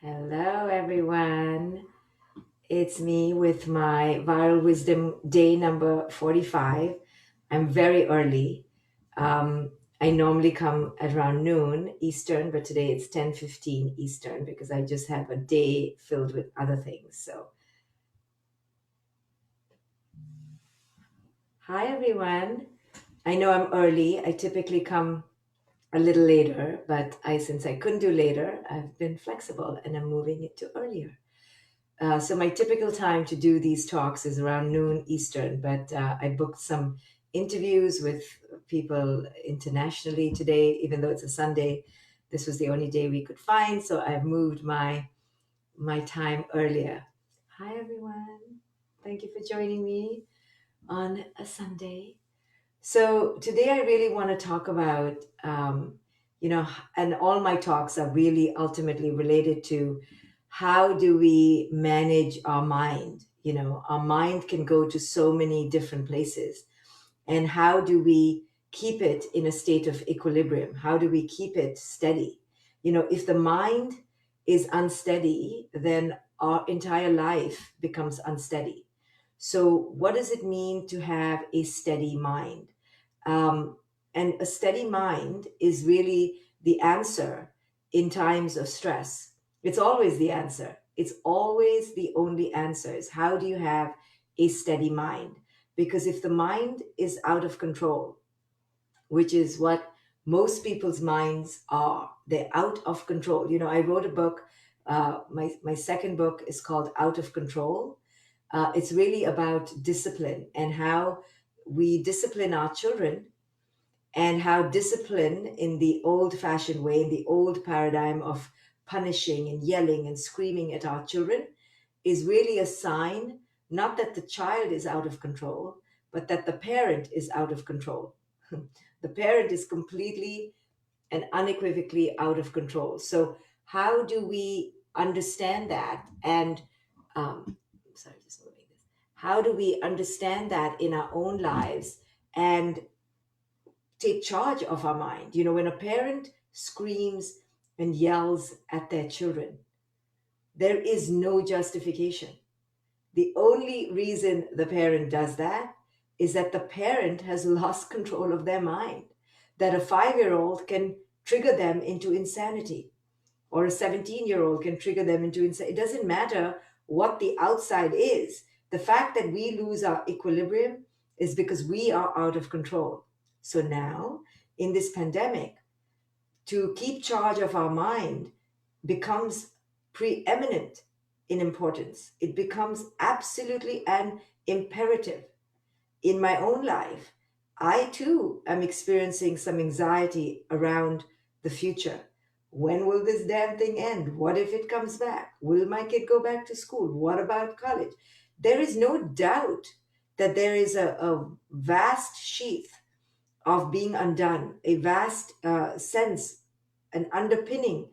Hello, everyone. It's me with my Viral Wisdom Day number 45. I'm very early. I normally come at around noon Eastern, but today it's 10:15 Eastern because I just have a day filled with other things. So, hi, everyone. I know I'm early. I typically come a little later, but since I couldn't do later, I've been flexible and I'm moving it to earlier. So my typical time to do these talks is around noon Eastern, but I booked some interviews with people internationally today, even though it's a Sunday. This was the only day we could find, so I've moved my time earlier. Hi everyone. Thank you for joining me on a Sunday. So today I really want to talk about, and all my talks are really ultimately related to how do we manage our mind? Our mind can go to so many different places. And how do we keep it in a state of equilibrium? How do we keep it steady? If the mind is unsteady, then our entire life becomes unsteady. So, what does it mean to have a steady mind? Um, and a steady mind is really the answer in times of stress. It's always the answer. It's always the only answer is how do you have a steady mind? Because if the mind is out of control, which is what most people's minds are, they're out of control. I wrote a book. My second book is called Out of Control. It's really about discipline and how we discipline our children, and how discipline in the old fashioned way, in the old paradigm of punishing and yelling and screaming at our children, is really a sign not that the child is out of control, but that the parent is out of control. The parent is completely and unequivocally out of control. So, how do we understand that? And, sorry, just moving this. How do we understand that in our own lives and take charge of our mind? When a parent screams and yells at their children, there is no justification. The only reason the parent does that is that the parent has lost control of their mind, that a 5-year-old can trigger them into insanity, or a 17-year-old can trigger them into insanity. It doesn't matter what the outside is. The fact that we lose our equilibrium is because we are out of control. So now, in this pandemic, to keep charge of our mind becomes preeminent in importance. It becomes absolutely an imperative. In my own life, I too am experiencing some anxiety around the future. When will this damn thing end? What if it comes back? Will my kid go back to school? What about college? There is no doubt that there is a vast sheath of being undone, a vast sense, an underpinning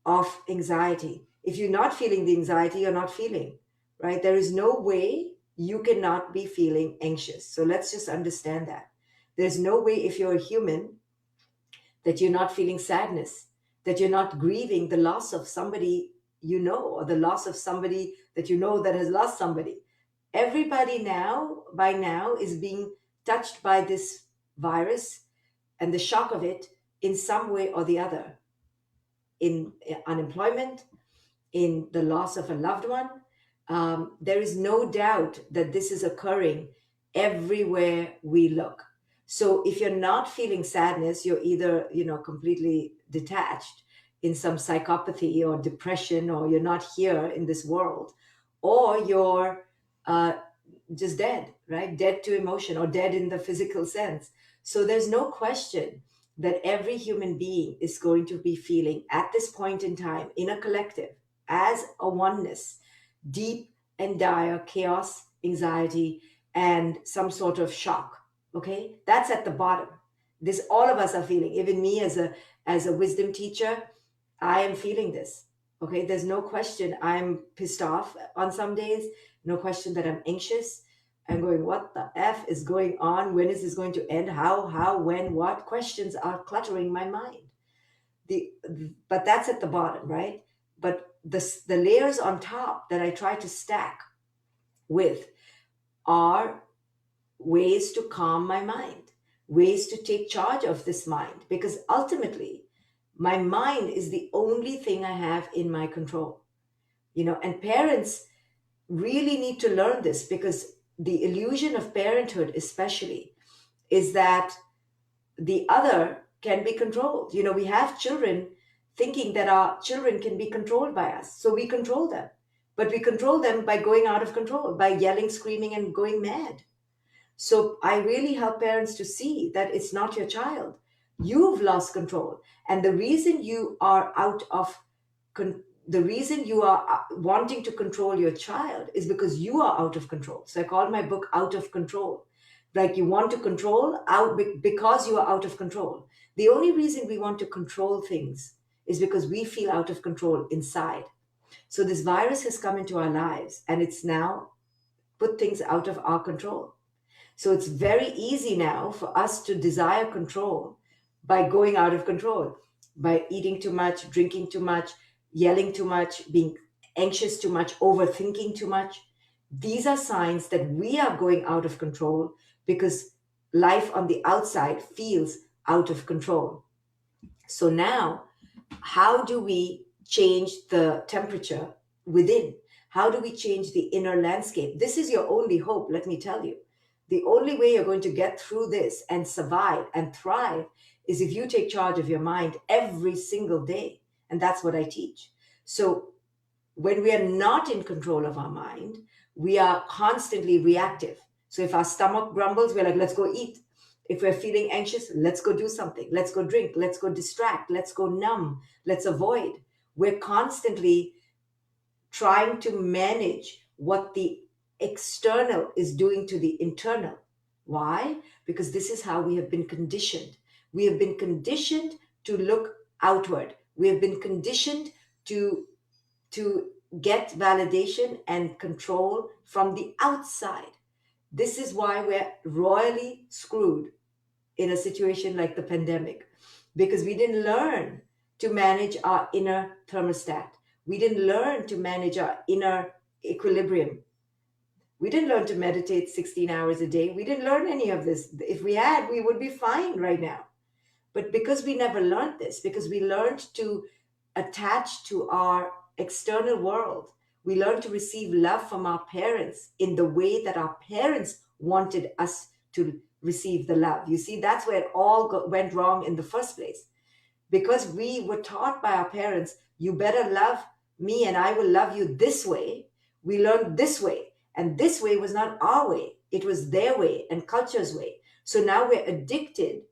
of anxiety. If you're not feeling the anxiety, you're not feeling, right? There is no way you cannot be feeling anxious. So let's just understand that. There's no way, if you're a human, that you're not feeling sadness, that you're not grieving the loss of somebody or the loss of somebody that that has lost somebody. Everybody now, by now, is being touched by this virus and the shock of it in some way or the other, in unemployment, in the loss of a loved one. There is no doubt that this is occurring everywhere we look. So if you're not feeling sadness, you're either, completely detached in some psychopathy or depression, or you're not here in this world, or you're uh, just dead, right? Dead to emotion, or dead in the physical sense. So there's no question that every human being is going to be feeling at this point in time in a collective, as a oneness, deep and dire chaos, anxiety, and some sort of shock. Okay, that's at the bottom. This all of us are feeling. Even me, as a wisdom teacher, I am feeling this. Okay, there's no question I'm pissed off on some days. No question that I'm anxious. I'm going, what the F is going on? When is this going to end? How, when, what? Questions are cluttering my mind. The but that's at the bottom, right? But the layers on top that I try to stack with are ways to calm my mind, ways to take charge of this mind, because ultimately my mind is the only thing I have in my control. And parents really need to learn this, because the illusion of parenthood, especially, is that the other can be controlled. We have children thinking that our children can be controlled by us, so we control them. But we control them by going out of control, by yelling, screaming, and going mad. So I really help parents to see that it's not your child. You've lost control. And the reason you are the reason you are wanting to control your child is because you are out of control. So I call my book Out of Control. Like, you want to control out because you are out of control. The only reason we want to control things is because we feel out of control inside. So this virus has come into our lives, and it's now put things out of our control. So it's very easy now for us to desire control by going out of control, by eating too much, drinking too much, yelling too much, being anxious too much, overthinking too much. These are signs that we are going out of control because life on the outside feels out of control. So now, how do we change the temperature within? How do we change the inner landscape? This is your only hope, let me tell you. The only way you're going to get through this and survive and thrive is if you take charge of your mind every single day. And that's what I teach. So when we are not in control of our mind, we are constantly reactive. So if our stomach grumbles, we're like, let's go eat. If we're feeling anxious, let's go do something. Let's go drink. Let's go distract. Let's go numb. Let's avoid. We're constantly trying to manage what the external is doing to the internal. Why? Because this is how we have been conditioned. We have been conditioned to look outward. We have been conditioned to to get validation and control from the outside. This is why we're royally screwed in a situation like the pandemic, because we didn't learn to manage our inner thermostat. We didn't learn to manage our inner equilibrium. We didn't learn to meditate 16 hours a day. We didn't learn any of this. If we had, we would be fine right now. But because we never learned this, because we learned to attach to our external world, we learned to receive love from our parents in the way that our parents wanted us to receive the love. You see, that's where it all went wrong in the first place, because we were taught by our parents, you better love me and I will love you this way. We learned this way, and this way was not our way, it was their way and culture's way. So now we're addicted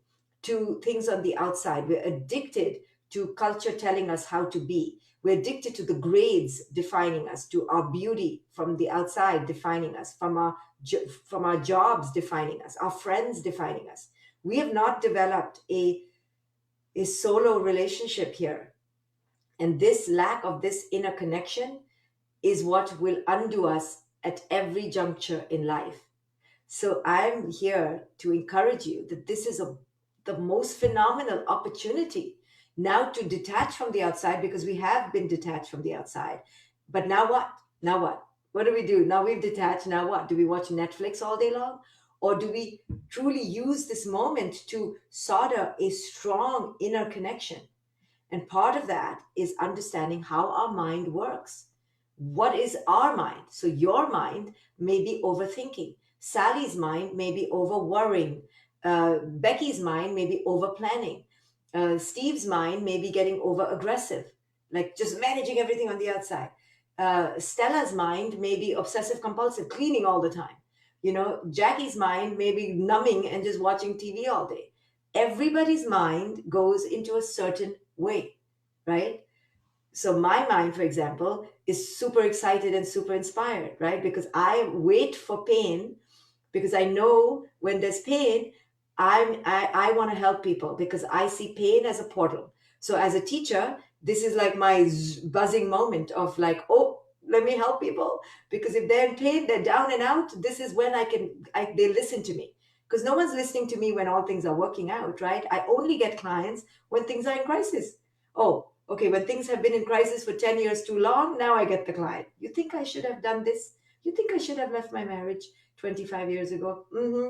to things on the outside. We're addicted to culture telling us how to be. We're addicted to the grades defining us, to our beauty from the outside defining us, from our jobs defining us, our friends defining us. We have not developed a solo relationship here. And this lack of this inner connection is what will undo us at every juncture in life. So I'm here to encourage you that this is the most phenomenal opportunity now to detach from the outside, because we have been detached from the outside. But now what? Now what? What do we do? Now we've detached. Now what? Do we watch Netflix all day long? Or do we truly use this moment to solder a strong inner connection? And part of that is understanding how our mind works. What is our mind? So your mind may be overthinking. Sally's mind may be over worrying. Becky's mind may be over planning. Steve's mind may be getting over aggressive, like just managing everything on the outside. Stella's mind may be obsessive compulsive, cleaning all the time. Jackie's mind may be numbing and just watching TV all day. Everybody's mind goes into a certain way, right? So my mind, for example, is super excited and super inspired, right? Because I wait for pain, because I know when there's pain, I want to help people, because I see pain as a portal. So as a teacher, this is like my buzzing moment of like, oh, let me help people, because if they're in pain, they're down and out. This is when they listen to me, because no one's listening to me when all things are working out, right? I only get clients when things are in crisis. Oh, Okay, when things have been in crisis for 10 years too long, now I get the client. You think I should have done this? You think I should have left my marriage 25 years ago?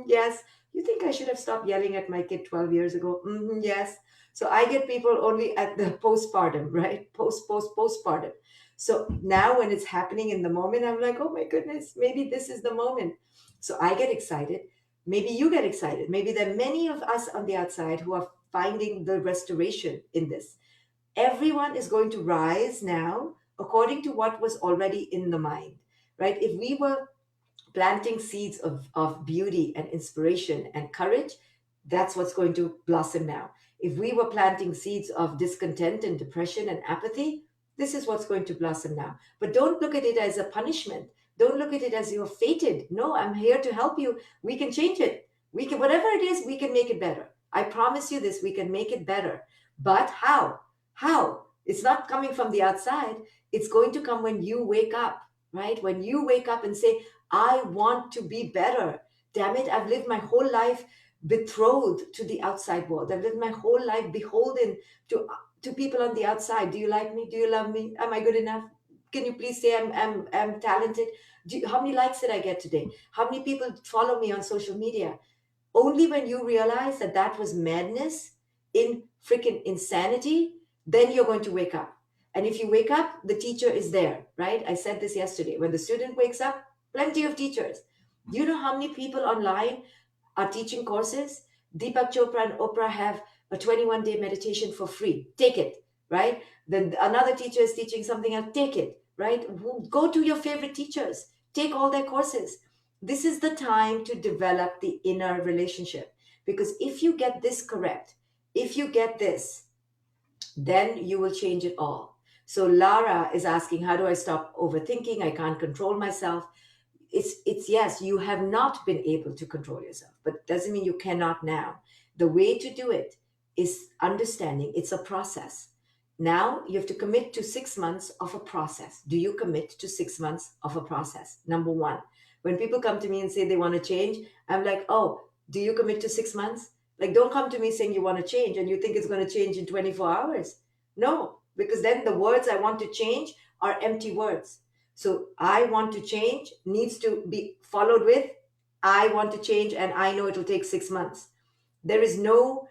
Yes. You think I should have stopped yelling at my kid 12 years ago? Yes. So I get people only at the postpartum, right? Postpartum. So now when it's happening in the moment, I'm like, oh my goodness, maybe this is the moment. So I get excited. Maybe you get excited. Maybe there are many of us on the outside who are finding the restoration in this. Everyone is going to rise now according to what was already in the mind, right? If we were planting seeds of beauty and inspiration and courage, that's what's going to blossom now. If we were planting seeds of discontent and depression and apathy, this is what's going to blossom now. But don't look at it as a punishment. Don't look at it as you're fated. No, I'm here to help you. We can change it. We can, whatever it is, we can make it better. I promise you this, we can make it better. But how? How? It's not coming from the outside. It's going to come when you wake up, right? When you wake up and say, I want to be better. Damn it, I've lived my whole life betrothed to the outside world. I've lived my whole life beholden to people on the outside. Do you like me? Do you love me? Am I good enough? Can you please say I'm talented? How many likes did I get today? How many people follow me on social media? Only when you realize that that was madness, in freaking insanity, then you're going to wake up. And if you wake up, the teacher is there, right? I said this yesterday. When the student wakes up, plenty of teachers. Do you know how many people online are teaching courses? Deepak Chopra and Oprah have a 21-day meditation for free. Take it, right? Then another teacher is teaching something else. Take it, right? Go to your favorite teachers. Take all their courses. This is the time to develop the inner relationship. Because if you get this correct, if you get this, then you will change it all. So Lara is asking, how do I stop overthinking? I can't control myself. It's yes, you have not been able to control yourself, but doesn't mean you cannot now. The way to do it is understanding it's a process. Now you have to commit to 6 months of a process. Do you commit to 6 months of a process? Number one. When people come to me and say they want to change, I'm like, oh, do you commit to 6 months? Like, don't come to me saying you want to change and you think it's going to change in 24 hours. No, because then the words I want to change are empty words. So I want to change needs to be followed with I want to change and I know it'll take 6 months. There is no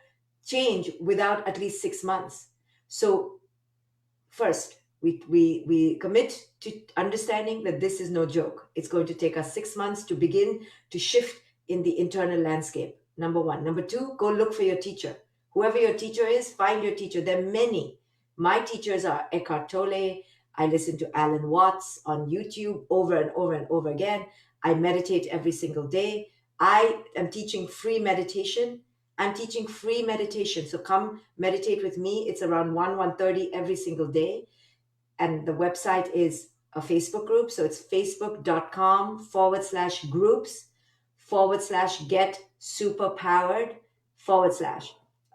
change without at least 6 months. So first, we commit to understanding that this is no joke. It's going to take us 6 months to begin to shift in the internal landscape. Number one. Number two, go look for your teacher. Whoever your teacher is, find your teacher. There are many. My teachers are Eckhart Tolle. I listen to Alan Watts on YouTube over and over and over again. I meditate every single day. I am teaching free meditation. I'm teaching free meditation. So come meditate with me. It's around 1:30 every single day. And the website is a Facebook group. So it's facebook.com/groups/get superpowered /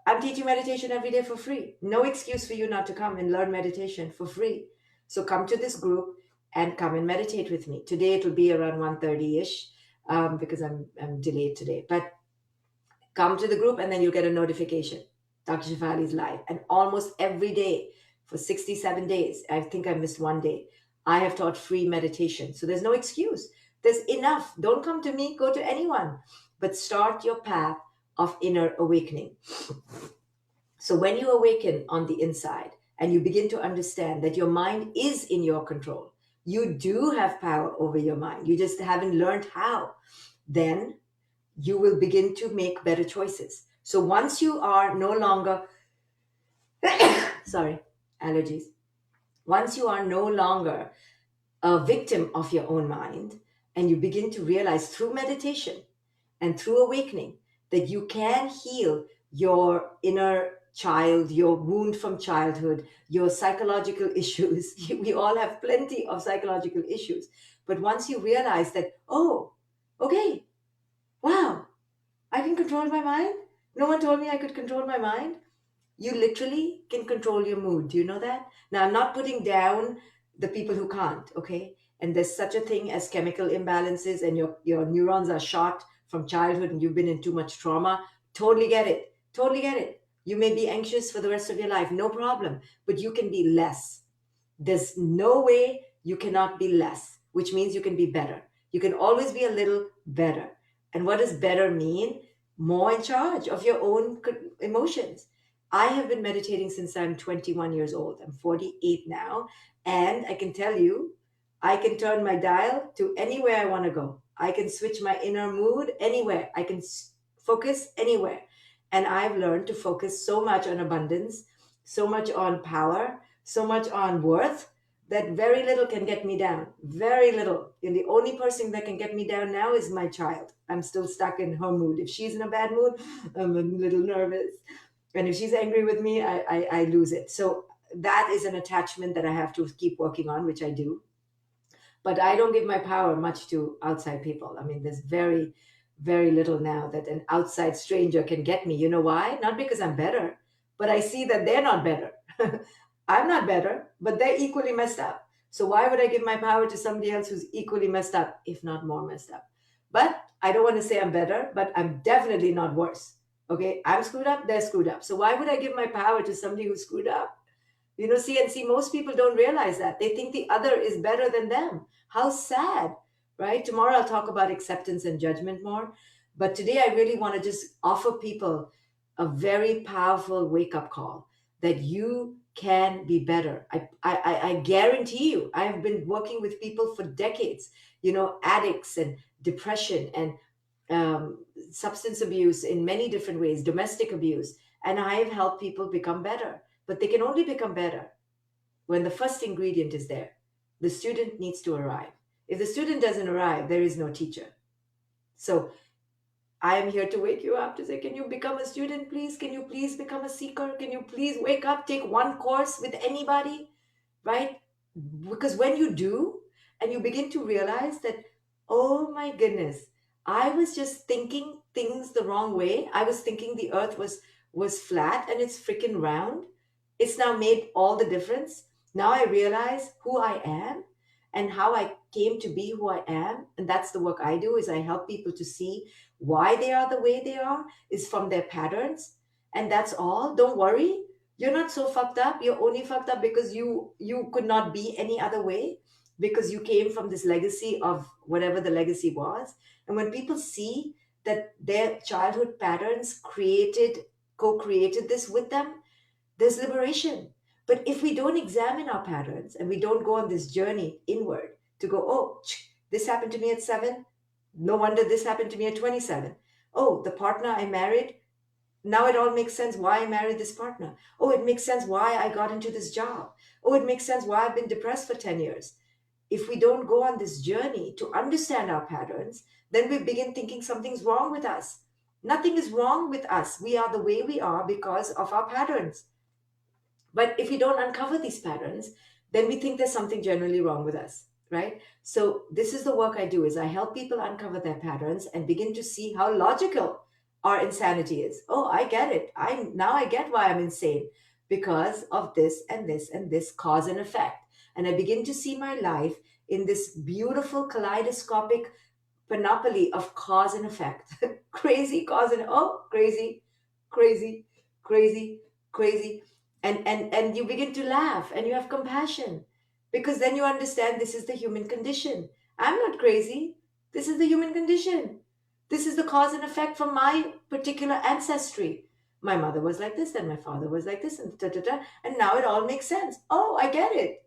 I'm teaching meditation every day for free. No excuse for you not to come and learn meditation for free. So come to this group and come and meditate with me. Today it'll be around 1:30-ish because I'm delayed today. But come to the group and then you'll get a notification. Dr. Shefali is live. And almost every day for 67 days, I think I missed one day, I have taught free meditation. So there's no excuse. There's enough. Don't come to me, go to anyone. But start your path of inner awakening. So when you awaken on the inside and you begin to understand that your mind is in your control, you do have power over your mind. You just haven't learned how. Then you will begin to make better choices. So once you are no longer, sorry, allergies. Once you are no longer a victim of your own mind, and you begin to realize through meditation and through awakening that you can heal your inner child, your wound from childhood, your psychological issues. We all have plenty of psychological issues. But once you realize that, oh, okay, wow, I can control my mind. No one told me I could control my mind. You literally can control your mood. Do you know that? Now, I'm not putting down the people who can't, okay? And there's such a thing as chemical imbalances and your neurons are shot from childhood and you've been in too much trauma. Totally get it. Totally get it. You may be anxious for the rest of your life, no problem, but you can be less. There's no way you cannot be less, which means you can be better. You can always be a little better. And what does better mean? More in charge of your own emotions. I have been meditating since I'm 21 years old. I'm 48 now. And I can tell you, I can turn my dial to anywhere I want to go. I can switch my inner mood anywhere. I can focus anywhere. And I've learned to focus so much on abundance, so much on power, so much on worth that very little can get me down. Very little. And the only person that can get me down now is my child. I'm still stuck in her mood. If she's in a bad mood, I'm a little nervous. And if she's angry with me, I lose it. So that is an attachment that I have to keep working on, which I do. But I don't give my power much to outside people. I mean, there's very, very little now that an outside stranger can get me. You know why? Not because I'm better, but I see that they're not better. I'm not better, but they're equally messed up. So why would I give my power to somebody else who's equally messed up, if not more messed up? But I don't want to say I'm better, but I'm definitely not worse. Okay, I'm screwed up, they're screwed up. So why would I give my power to somebody who's screwed up? See, most people don't realize that. They think the other is better than them. How sad, right? Tomorrow I'll talk about acceptance and judgment more. But today I really want to just offer people a very powerful wake up call that you can be better. I guarantee you, I have been working with people for decades, addicts and depression and substance abuse in many different ways, domestic abuse. And I have helped people become better, but they can only become better when the first ingredient is there. The student needs to arrive. If the student doesn't arrive, there is no teacher. So I am here to wake you up to say, can you become a student, please? Can you please become a seeker? Can you please wake up, take one course with anybody, right? Because when you do, and you begin to realize that, oh my goodness, I was just thinking things the wrong way. I was thinking the earth was flat and it's freaking round. It's now made all the difference. Now I realize who I am and how I came to be who I am. And that's the work I do, is I help people to see why they are the way they are is from their patterns. And that's all. Don't worry. You're not so fucked up. You're only fucked up because you could not be any other way, because you came from this legacy of whatever the legacy was. And when people see that their childhood patterns co-created this with them, there's liberation. But if we don't examine our patterns and we don't go on this journey inward to go, oh, this happened to me at 7, no wonder this happened to me at 27. Oh, the partner I married, now it all makes sense why I married this partner. Oh, it makes sense why I got into this job. Oh, it makes sense why I've been depressed for 10 years. If we don't go on this journey to understand our patterns, then we begin thinking something's wrong with us. Nothing is wrong with us. We are the way we are because of our patterns. But if we don't uncover these patterns, then we think there's something generally wrong with us, right? So this is the work I do, is I help people uncover their patterns and begin to see how logical our insanity is. Oh, I get it. I get why I'm insane, because of this and this and this cause and effect. And I begin to see my life in this beautiful kaleidoscopic panoply of cause and effect. Crazy cause and crazy, crazy, crazy, crazy. And you begin to laugh and you have compassion, because then you understand this is the human condition. I'm not crazy. This is the human condition. This is the cause and effect from my particular ancestry. My mother was like this, and my father was like this, and da, da, da, and now it all makes sense. Oh, I get it.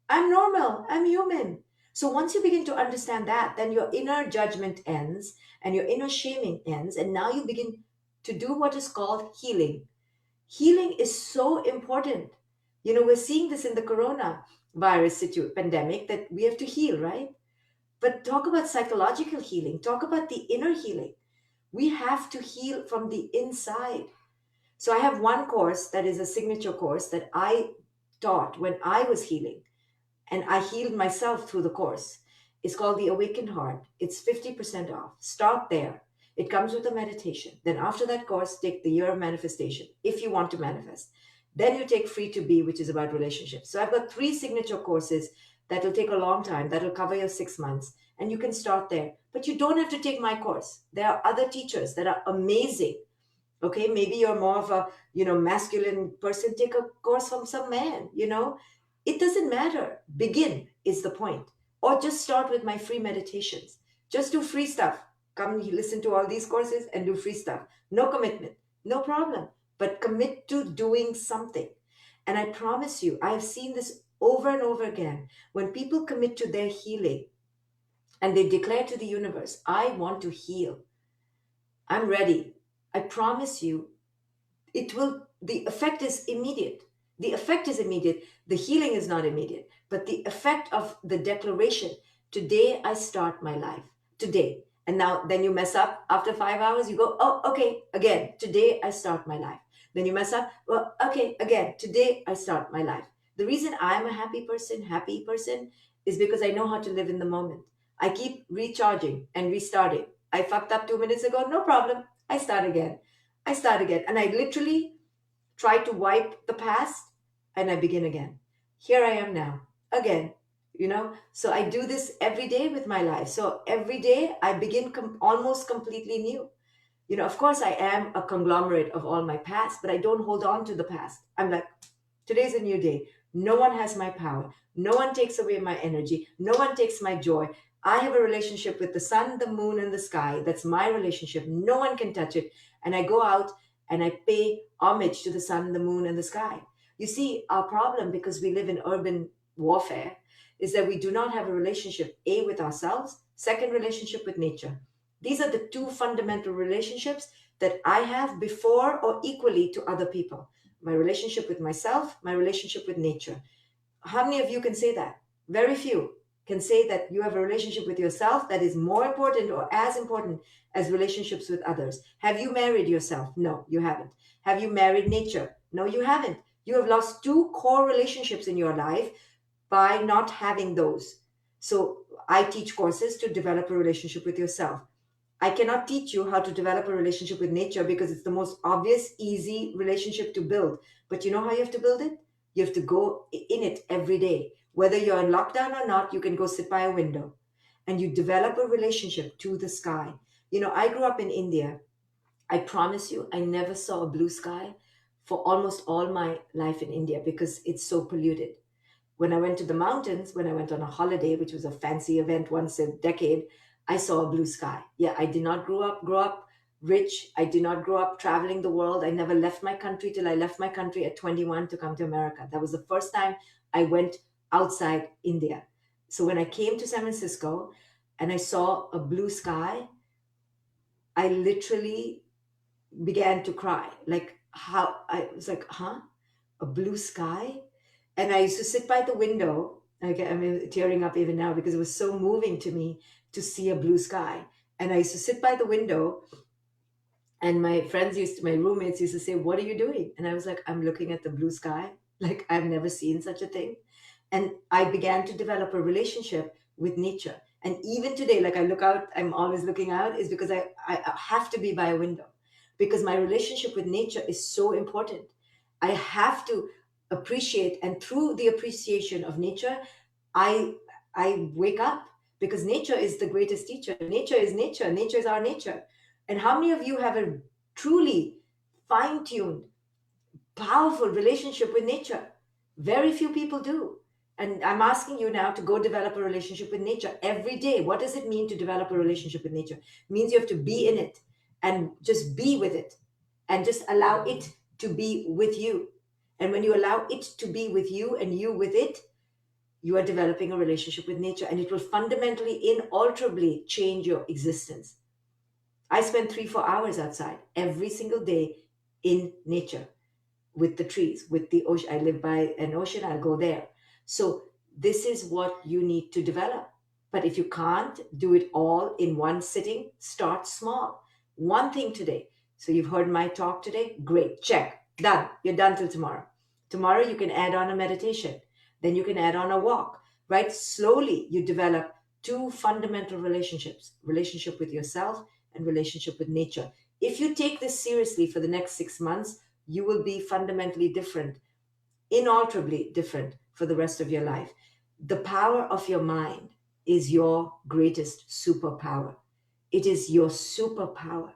I'm normal. I'm human. So once you begin to understand that, then your inner judgment ends and your inner shaming ends. And now you begin to do what is called healing. Healing is so important. We're seeing this in the corona virus pandemic, that we have to heal, right? But talk about psychological healing. Talk about the inner healing. We have to heal from the inside. So I have one course that is a signature course that I taught when I was healing, and I healed myself through the course. It's called The Awakened Heart. It's 50% off. Start there. It comes with a meditation. Then after that course, take the year of manifestation if you want to manifest. Then you take Free to Be, which is about relationships. So I've got 3 signature courses that will take a long time, that will cover your 6 months, and you can start there. But you don't have to take my course. There are other teachers that are amazing, Okay, maybe you're more of a, masculine person, take a course from some man, it doesn't matter. Begin is the point. Or just start with my free meditations. Just do free stuff. Come listen to all these courses and do free stuff. No commitment, no problem, but commit to doing something. And I promise you, I have seen this over and over again. When people commit to their healing and they declare to the universe, I want to heal, I'm ready, I promise you, it will, the effect is immediate. The effect is immediate. The healing is not immediate, but the effect of the declaration, today I start my life, today. And now then you mess up after 5 hours, you go, oh, okay, again, today I start my life. Then you mess up, well, okay, again, today I start my life. The reason I'm a happy person is because I know how to live in the moment. I keep recharging and restarting. I fucked up 2 minutes ago, no problem, I start again. I start again. And I literally try to wipe the past and I begin again. Here I am now, again. So I do this every day with my life. So every day I begin almost completely new. Of course, I am a conglomerate of all my past, but I don't hold on to the past. I'm like, today's a new day. No one has my power. No one takes away my energy. No one takes my joy. I have a relationship with the sun, the moon, and the sky. That's my relationship. No one can touch it. And I go out and I pay homage to the sun, the moon, and the sky. You see, our problem, because we live in urban warfare, is that we do not have a relationship, A, with ourselves, second, relationship with nature. These are the two fundamental relationships that I have before or equally to other people: my relationship with myself, my relationship with nature. How many of you can say that? Very few can say that you have a relationship with yourself that is more important or as important as relationships with others. Have you married yourself? No, you haven't. Have you married nature? No, you haven't. You have lost two core relationships in your life by not having those. So I teach courses to develop a relationship with yourself. I cannot teach you how to develop a relationship with nature because it's the most obvious, easy relationship to build. But you know how you have to build it? You have to go in it every day. Whether you're in lockdown or not, you can go sit by a window and you develop a relationship to the sky. I grew up in India. I promise you, I never saw a blue sky for almost all my life in India because it's so polluted. When I went to the mountains, when I went on a holiday, which was a fancy event once a decade, I saw a blue sky. Yeah, I did not grow up rich. I did not grow up traveling the world. I never left my country till I left my country at 21 to come to America. That was the first time I went outside India. So when I came to San Francisco and I saw a blue sky, I literally began to cry. Like, how, I was like, huh? A blue sky? And I used to sit by the window. I'm tearing up even now because it was so moving to me to see a blue sky. And I used to sit by the window, and my roommates used to say, "What are you doing?" And I was like, "I'm looking at the blue sky. Like, I've never seen such a thing." And I began to develop a relationship with nature. And even today, like, I look out, I'm always looking out, is because I have to be by a window because my relationship with nature is so important. I have to appreciate, and through the appreciation of nature, I I wake up, because nature is the greatest teacher. Nature is nature. Nature is our nature. And how many of you have a truly fine-tuned, powerful relationship with nature? Very few people do. And I'm asking you now to go develop a relationship with nature every day. What does it mean to develop a relationship with nature? It means you have to be in it and just be with it and just allow it to be with you. And when you allow it to be with you and you with it, you are developing a relationship with nature, and it will fundamentally, inalterably change your existence. I spend 3, 4 hours outside every single day in nature, with the trees, with the ocean. I live by an ocean, I'll go there. So, this is what you need to develop. But if you can't do it all in one sitting, start small. One thing today. So, you've heard my talk today? Great, check, done. You're done till tomorrow. Tomorrow, you can add on a meditation. Then you can add on a walk, right? Slowly, you develop two fundamental relationships: relationship with yourself and relationship with nature. If you take this seriously for the next 6 months, you will be fundamentally different, inalterably different for the rest of your life. The power of your mind is your greatest superpower. It is your superpower.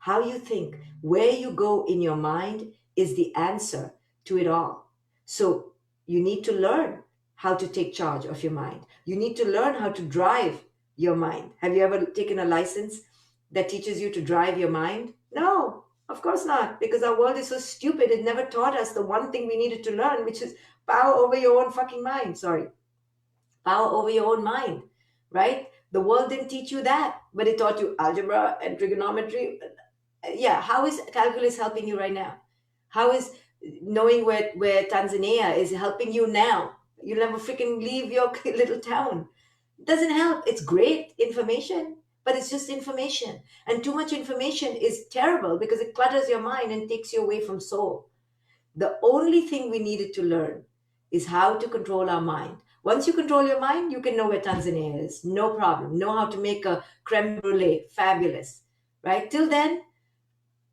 How you think, where you go in your mind is the answer to it all. So you need to learn how to take charge of your mind. You need to learn how to drive your mind. Have you ever taken a license that teaches you to drive your mind? No, of course not, because our world is so stupid. It never taught us the one thing we needed to learn, which is power over your own fucking mind. Sorry, power over your own mind, right? The world didn't teach you that, but it taught you algebra and trigonometry. Yeah, how is calculus helping you right now? How is knowing where Tanzania is helping you now? You'll never freaking leave your little town. It doesn't help. It's great information, but it's just information. And too much information is terrible because it clutters your mind and takes you away from soul. The only thing we needed to learn is how to control our mind. Once you control your mind, you can know where Tanzania is. No problem. Know how to make a creme brulee. Fabulous. Right? Till then,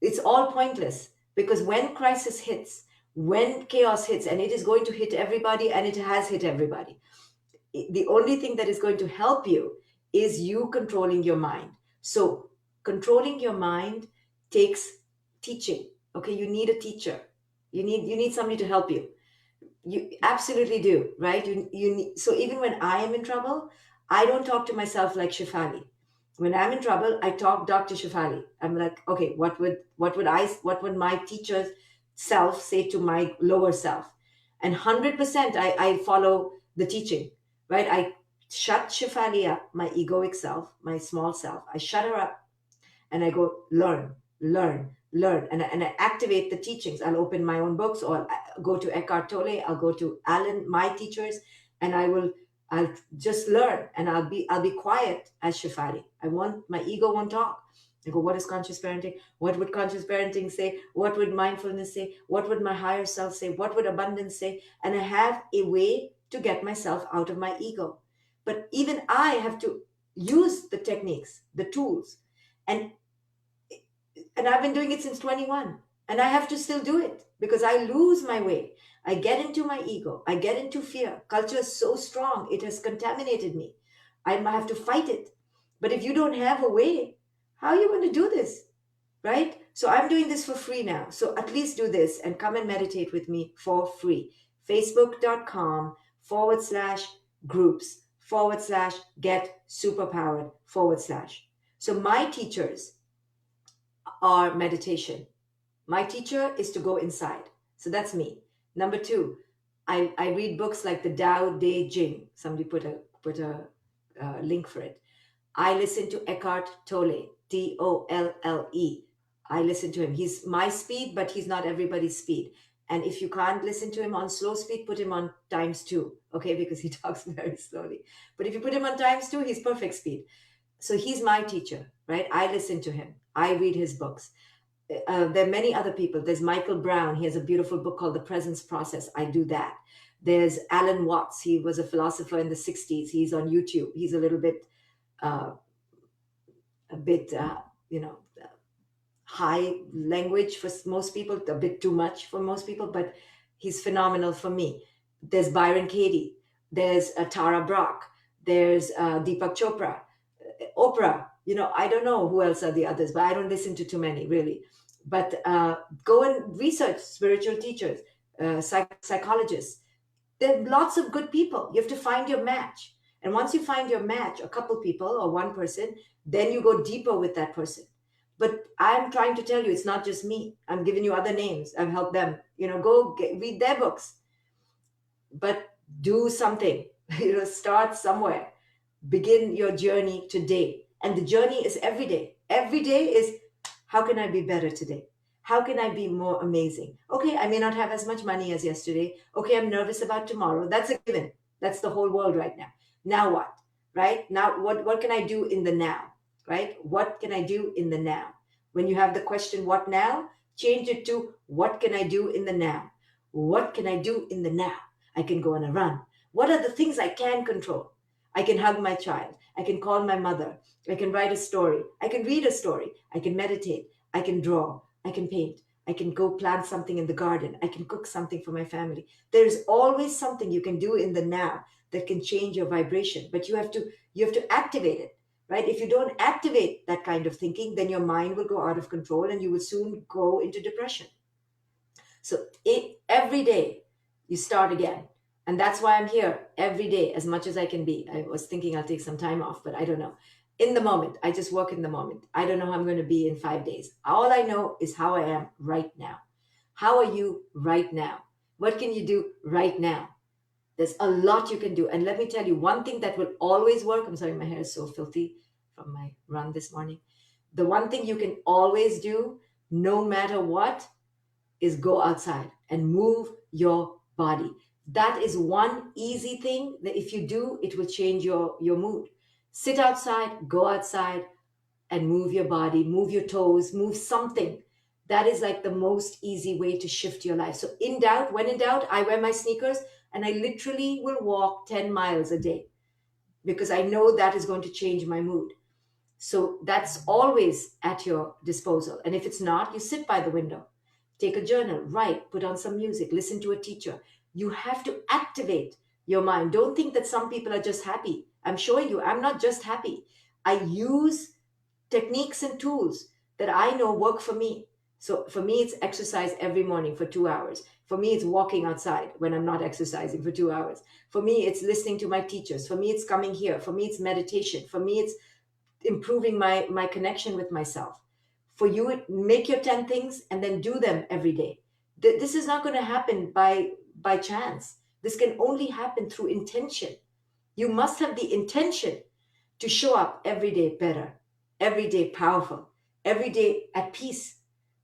it's all pointless because when crisis hits, when chaos hits, and it is going to hit everybody and it has hit everybody, the only thing that is going to help you is you controlling your mind. So controlling your mind takes teaching. Okay, you need a teacher. You need somebody to help you. You absolutely do, right? You need, so even when I am in trouble, I don't talk to myself like Shefali. When I'm in trouble, I talk Dr. Shefali. I'm like, okay, what would my teacher's self say to my lower self? And 100% I follow the teaching, right? I shut Shefali up, my egoic self, my small self. I shut her up and I go learn, and I activate the teachings. I'll open my own books or go to Eckhart Tolle. I'll go to Alan, my teachers, and I'll just learn, and I'll be quiet as Shefali. My ego won't talk. I go, what is conscious parenting? What would conscious parenting say? What would mindfulness say? What would my higher self say? What would abundance say? And I have a way to get myself out of my ego. But even I have to use the techniques, the tools. And I've been doing it since 21, and I have to still do it because I lose my way. I get into my ego. I get into fear. Culture is so strong. It has contaminated me. I might have to fight it. But if you don't have a way, how are you going to do this? Right? So I'm doing this for free now. So at least do this and come and meditate with me for free. Facebook.com/groups/get superpowered/. So my teachers are meditation. My teacher is to go inside. So that's me. Number two, I read books like the Tao Te Ching. Somebody put a link for it. I listen to Eckhart Tolle, Tolle. I listen to him. He's my speed, but he's not everybody's speed. And if you can't listen to him on slow speed, put him on times two, okay? Because he talks very slowly. But if you put him on times two, he's perfect speed. So he's my teacher, right? I listen to him. I read his books. There are many other people. There's Michael Brown. He has a beautiful book called The Presence Process. I do that. There's Alan Watts. He was a philosopher in the 60s. He's on YouTube. He's uh, a bit, high language for most people, a bit too much for most people, but he's phenomenal for me. There's Byron Katie. There's Tara Brach. There's Deepak Chopra. Oprah. I don't know who else are the others, but I don't listen to too many really. But go and research spiritual teachers, psychologists. There are lots of good people. You have to find your match. And once you find your match, a couple people or one person, then you go deeper with that person. But I'm trying to tell you, it's not just me. I'm giving you other names. I've helped them. Read their books, but do something. Start somewhere. Begin your journey today. And the journey is every day. Every day is, how can I be better today? How can I be more amazing? Okay, I may not have as much money as yesterday. Okay, I'm nervous about tomorrow. That's a given. That's the whole world right now. Now what? Right? Now what can I do in the now? Right? What can I do in the now? When you have the question, what now? Change it to, what can I do in the now? What can I do in the now? I can go on a run. What are the things I can control? I can hug my child. I can call my mother. I can write a story. I can read a story. I can meditate. I can draw. I can paint. I can go plant something in the garden. I can cook something for my family. There's always something you can do in the now that can change your vibration, but you have to activate it, right? If you don't activate that kind of thinking, then your mind will go out of control and you will soon go into depression. So every day you start again. And that's why I'm here every day as much as I can be. I was thinking I'll take some time off, but I don't know. In the moment, I just work in the moment. I don't know how I'm going to be in 5 days. All I know is how I am right now. How are you right now? What can you do right now? There's a lot you can do. And let me tell you one thing that will always work. I'm sorry, my hair is so filthy from my run this morning. The one thing you can always do, no matter what, is go outside and move your body. That is one easy thing that if you do, it will change your mood. Sit outside, go outside, and move your body, move your toes, move something. That is like the most easy way to shift your life. So when in doubt, I wear my sneakers and I literally will walk 10 miles a day because I know that is going to change my mood. So that's always at your disposal. And if it's not, you sit by the window, take a journal, write, put on some music, listen to a teacher. You have to activate your mind. Don't think that some people are just happy. I'm showing you, I'm not just happy. I use techniques and tools that I know work for me. So for me, it's exercise every morning for 2 hours. For me, it's walking outside when I'm not exercising for 2 hours. For me, it's listening to my teachers. For me, it's coming here. For me, it's meditation. For me, it's improving my connection with myself. For you, make your 10 things and then do them every day. This is not going to happen by chance. This can only happen through intention. You must have the intention to show up every day better, every day powerful, every day at peace.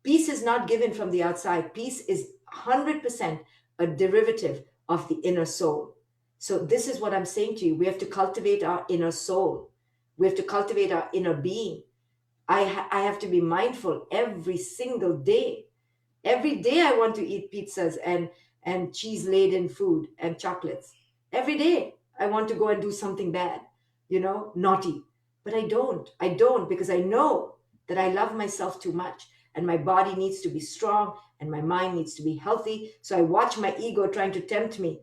Peace is not given from the outside. Peace is 100% a derivative of the inner soul. So, this is what I'm saying to you. We have to cultivate our inner soul, we have to cultivate our inner being. I have to be mindful every single day. Every day I want to eat pizzas and cheese laden food and chocolates. Every day I want to go and do something bad, naughty. But I don't. I don't because I know that I love myself too much and my body needs to be strong and my mind needs to be healthy. So I watch my ego trying to tempt me.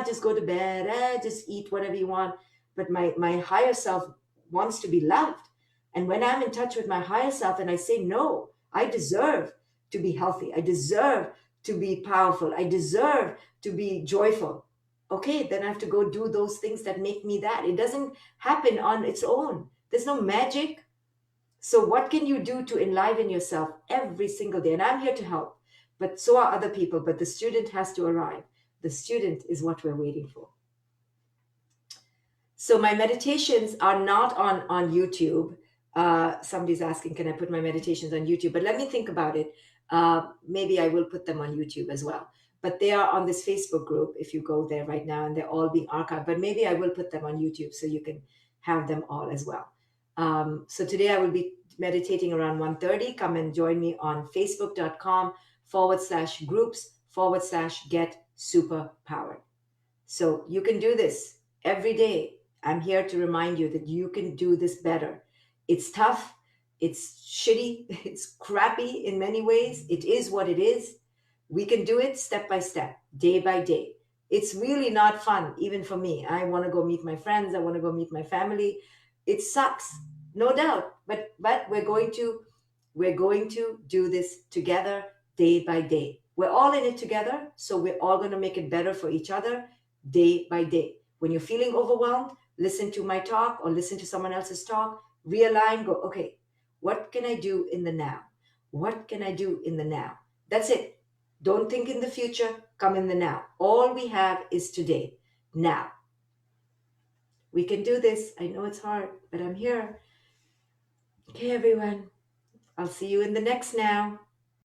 Just go to bed. Just eat whatever you want. But my higher self wants to be loved. And when I'm in touch with my higher self and I say, no, I deserve to be healthy. I deserve to be powerful. I deserve to be joyful. Okay, then I have to go do those things that make me that. It doesn't happen on its own. There's no magic. So, what can you do to enliven yourself every single day? And I'm here to help, but so are other people. But the student has to arrive. The student is what we're waiting for. So my meditations are not on YouTube. Somebody's asking, can I put my meditations on YouTube? But let me think about it. Maybe I will put them on YouTube as well. But they are on this Facebook group if you go there right now, and they're all being archived. But maybe I will put them on YouTube so you can have them all as well. So today I will be meditating around 1:30. Come and join me on facebook.com/groups/get superpowered. So you can do this every day. I'm here to remind you that you can do this better. It's tough, it's shitty, it's crappy in many ways. It is what it is. We can do it step by step, day by day. It's really not fun, even for me. I want to go meet my friends, I want to go meet my family. It sucks, no doubt. But we're going to do this together day by day. We're all in it together, so we're all going to make it better for each other day by day. When you're feeling overwhelmed, listen to my talk or listen to someone else's talk, realign, go, okay, what can I do in the now? What can I do in the now? That's it. Don't think in the future, come in the now. All we have is today, now. We can do this. I know it's hard, but I'm here. Okay, everyone. I'll see you in the next now.